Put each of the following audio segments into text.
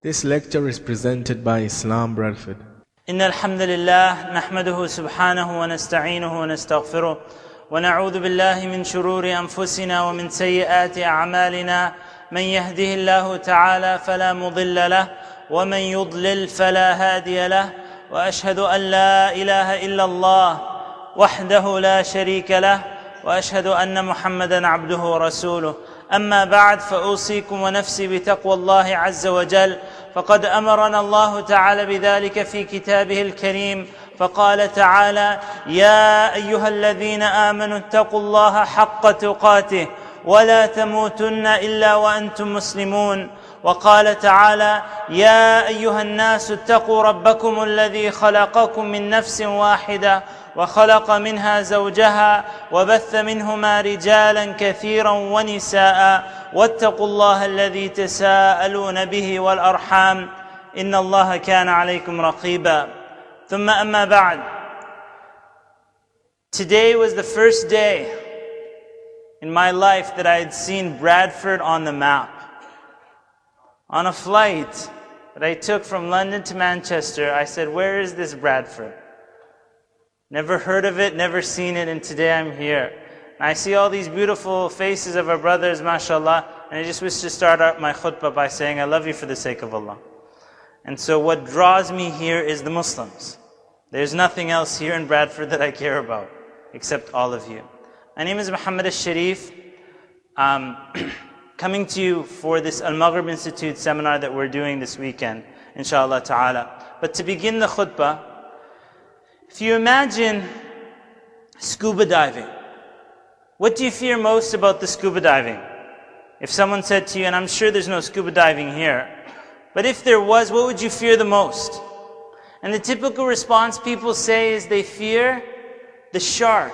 This lecture is presented by IslamBradford. إن الحمد لله نحمده سبحانه ونستعينه ونستغفره ونعوذ بالله من شرور أنفسنا ومن سيئات أعمالنا من يهده الله تعالى فلا مضل له ومن يضلل فلا هادي له وأشهد أن لا إله إلا الله وحده لا شريك له وأشهد أن محمدا عبده ورسوله أما بعد فأوصيكم ونفسي بتقوى الله عز وجل فقد أمرنا الله تعالى بذلك في كتابه الكريم فقال تعالى يا أيها الذين آمنوا اتقوا الله حق تقاته ولا تموتن إلا وأنتم مسلمون وقال تعالى يا أيها الناس اتقوا ربكم الذي خلقكم من نفس واحدة وخلق منها زوجها وبث منهما رجالا كثيرا ونساء واتقوا الله الذي تساءلون به والأرحام إن الله كان عليكم رقيبا ثم أما بعد. Today was the first day in my life that I had seen Bradford on the map. On a flight that I took from London to Manchester, I said, where is this Bradford? Never heard of it, never seen it, and today I'm here. And I see all these beautiful faces of our brothers, mashallah, and I just wish to start out my khutbah by saying, I love you for the sake of Allah. And so what draws me here is the Muslims. There's nothing else here in Bradford that I care about, except all of you. My name is Muhammad AlShareef. Coming to you for this Al-Maghrib Institute seminar that we're doing this weekend, inshallah ta'ala. But to begin the khutbah, if you imagine scuba diving, what do you fear most about the scuba diving? If someone said to you, and I'm sure there's no scuba diving here, but if there was, what would you fear the most? And the typical response people say is they fear the shark,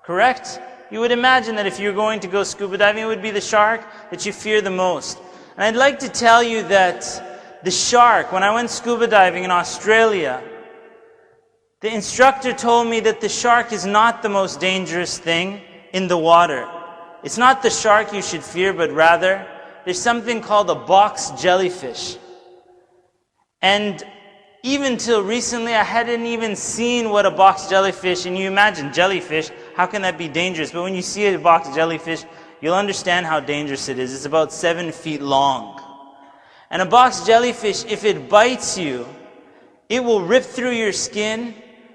correct? You would imagine that if you're going to go scuba diving, it would be the shark that you fear the most. And I'd like to tell you that the shark, when I went scuba diving in Australia, the instructor told me that the shark is not the most dangerous thing in the water. It's not the shark you should fear, but rather, there's something called a box jellyfish. And even till recently, I hadn't even seen what a box jellyfish, and you imagine jellyfish, how can that be dangerous? But when you see a box jellyfish, you'll understand how dangerous it is. It's about 7 feet long. And a box jellyfish, if it bites you, it will rip through your skin,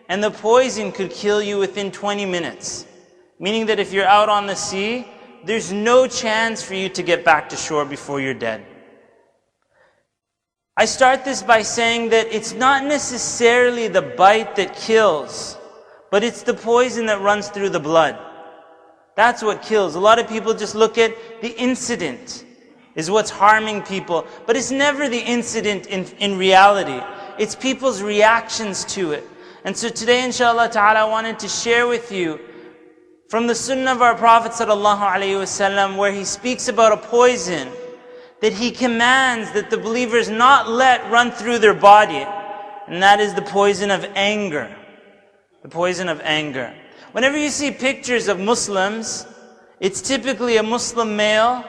and the poison could kill you within 20 minutes. Meaning that if you're out on the sea, there's no chance for you to get back to shore before you're dead. I start this by saying that it's not necessarily the bite that kills, but it's the poison that runs through the blood. That's what kills. A lot of people just look at the incident is what's harming people, but it's never the incident in reality. It's people's reactions to it. And so today, inshallah ta'ala, I wanted to share with you from the sunnah of our Prophet sallallahu alaihi wasallam, where he speaks about a poison that he commands that the believers not let run through their body. And that is the poison of anger. The poison of anger. Whenever you see pictures of Muslims, it's typically a Muslim male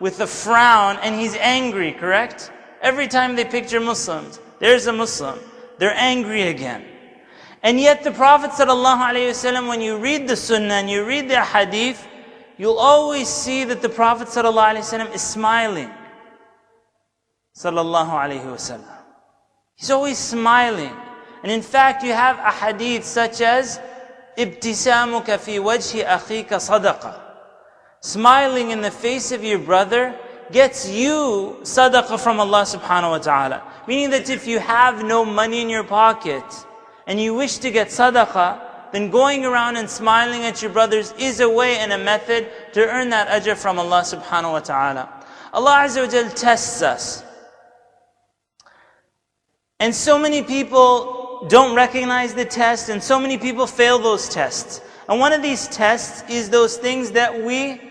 with a frown and he's angry, correct? Every time they picture Muslims, there's a Muslim. They're angry again. And yet the Prophet ﷺ, when you read the Sunnah and you read the Hadith, you'll always see that the Prophet ﷺ is smiling. Sallallahu Alaihi Wasallam. He's always smiling. And in fact, you have a hadith such as ابتسامك في وجه أخيك صدقة. Smiling in the face of your brother gets you sadaqah from Allah subhanahu wa ta'ala. Meaning that if you have no money in your pocket and you wish to get sadaqah, then going around and smiling at your brothers is a way and a method to earn that ajr from Allah subhanahu wa ta'ala. Allah Azza wa Jal tests us. And so many people don't recognize the test, and so many people fail those tests. And one of these tests is those things that we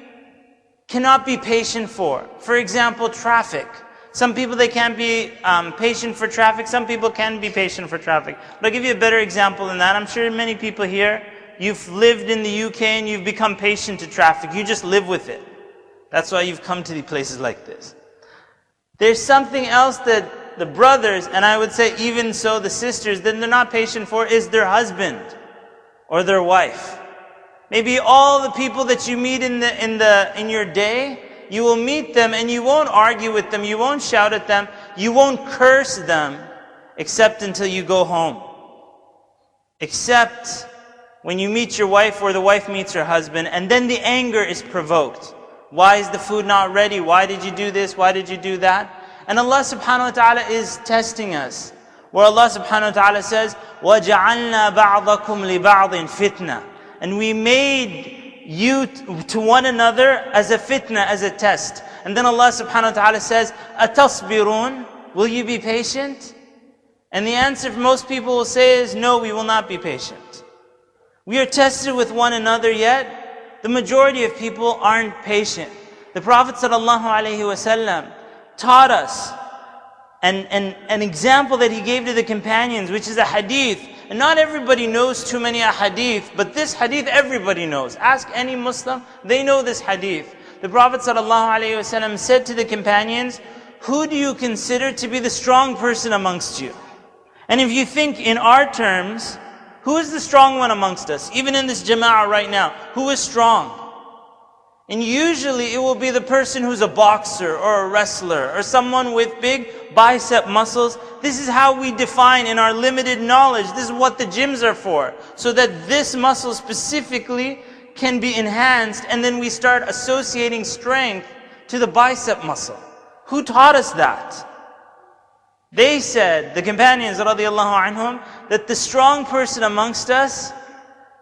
cannot be patient for. For example, traffic. Some people, they can't be patient for traffic. Some people can be patient for traffic. But I'll give you a better example than that. I'm sure many people here, you've lived in the UK and you've become patient to traffic. You just live with it. That's why you've come to the places like this. There's something else that the brothers, and I would say even so the sisters, that they're not patient for is their husband or their wife. Maybe all the people that you meet in your day, you will meet them and you won't argue with them, you won't shout at them, you won't curse them, except until you go home. Except when you meet your wife or the wife meets her husband, and then the anger is provoked. Why is the food not ready? Why did you do this? Why did you do that? And Allah subhanahu wa ta'ala is testing us. Where Allah subhanahu wa ta'ala says, وَجَعَلْنَا بَعْضَكُمْ لِبَعْضٍ فِتْنَةً. And we made you to one another as a fitna, as a test. And then Allah subhanahu wa ta'ala says, أَتَصْبِرُونَ. Will you be patient? And the answer for most people will say is, no, we will not be patient. We are tested with one another, yet the majority of people aren't patient. The Prophet ﷺ taught us an example that he gave to the companions, which is a hadith. And not everybody knows too many hadith, but this hadith everybody knows. Ask any Muslim, they know this hadith. The Prophet ﷺ said to the companions, who do you consider to be the strong person amongst you? And if you think in our terms, who is the strong one amongst us? Even in this jama'ah right now, who is strong? And usually it will be the person who's a boxer or a wrestler or someone with big bicep muscles. This is how we define in our limited knowledge. This is what the gyms are for. So that this muscle specifically can be enhanced, and then we start associating strength to the bicep muscle. Who taught us that? They said, the companions radiallahu anhum, that the strong person amongst us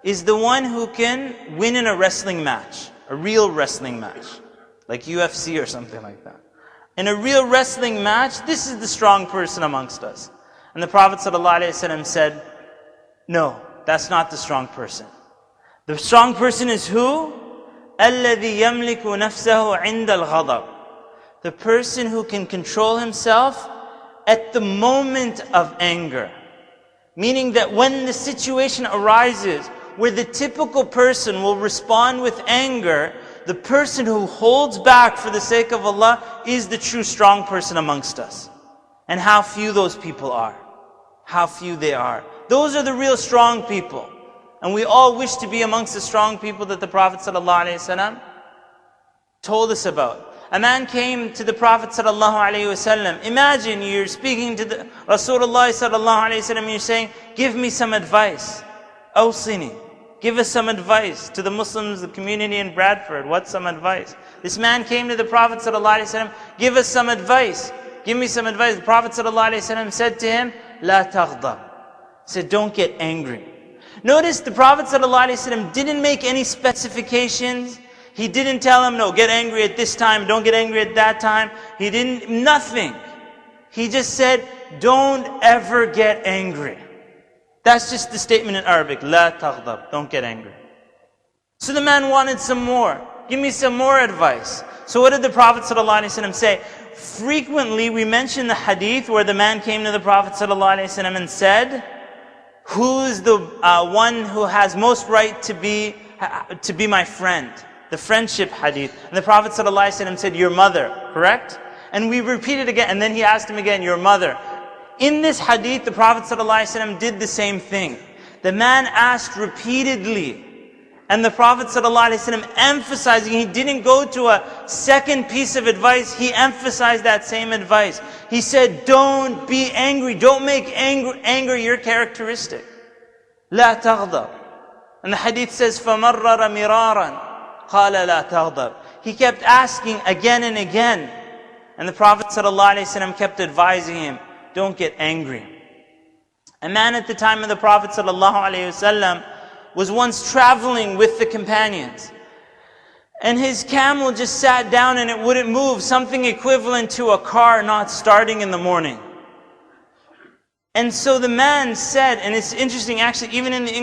is the one who can win in a wrestling match. A real wrestling match. Like UFC or something like that. In a real wrestling match, this is the strong person amongst us. And the Prophet ﷺ said, no, that's not the strong person. The strong person is who? الَّذِي يَمْلِكُ نَفْسَهُ عِنْدَ الْغَضَبِ. The person who can control himself at the moment of anger. Meaning that when the situation arises where the typical person will respond with anger, the person who holds back for the sake of Allah is the true strong person amongst us. And how few those people are. How few they are. Those are the real strong people. And we all wish to be amongst the strong people that the Prophet ﷺ told us about. A man came to the Prophet ﷺ. Imagine you're speaking to the Rasulullah ﷺ and you're saying, give me some advice. Awsini. Give us some advice to the Muslims, the community in Bradford. What's some advice? This man came to the Prophet ﷺ, give us some advice. Give me some advice. The Prophet ﷺ said to him, La taghdab. He said, don't get angry. Notice the Prophet ﷺ didn't make any specifications. He didn't tell him, no, get angry at this time, don't get angry at that time. He didn't, nothing. He just said, don't ever get angry. That's just the statement in Arabic. La taghdab, don't get angry. So the man wanted some more. Give me some more advice. So what did the Prophet ﷺ say? Frequently we mention the hadith where the man came to the Prophet ﷺ and said, who's the one who has most right to be my friend? The friendship hadith. And the Prophet ﷺ said, your mother, correct? And we repeated again, and then he asked him again, your mother. In this hadith, the Prophet ﷺ did the same thing. The man asked repeatedly, and the Prophet ﷺ emphasizing, he didn't go to a second piece of advice, he emphasized that same advice. He said, don't be angry, don't make anger your characteristic. La taghdab. And the hadith says, فَمَرَّرَ مِرَارًا قَالَ لَا تَغْضَبْ. He kept asking again and again. And the Prophet ﷺ kept advising him, don't get angry. A man at the time of the Prophet ﷺ was once traveling with the companions. And his camel just sat down and it wouldn't move, something equivalent to a car not starting in the morning. And so the man said, and it's interesting actually, even in the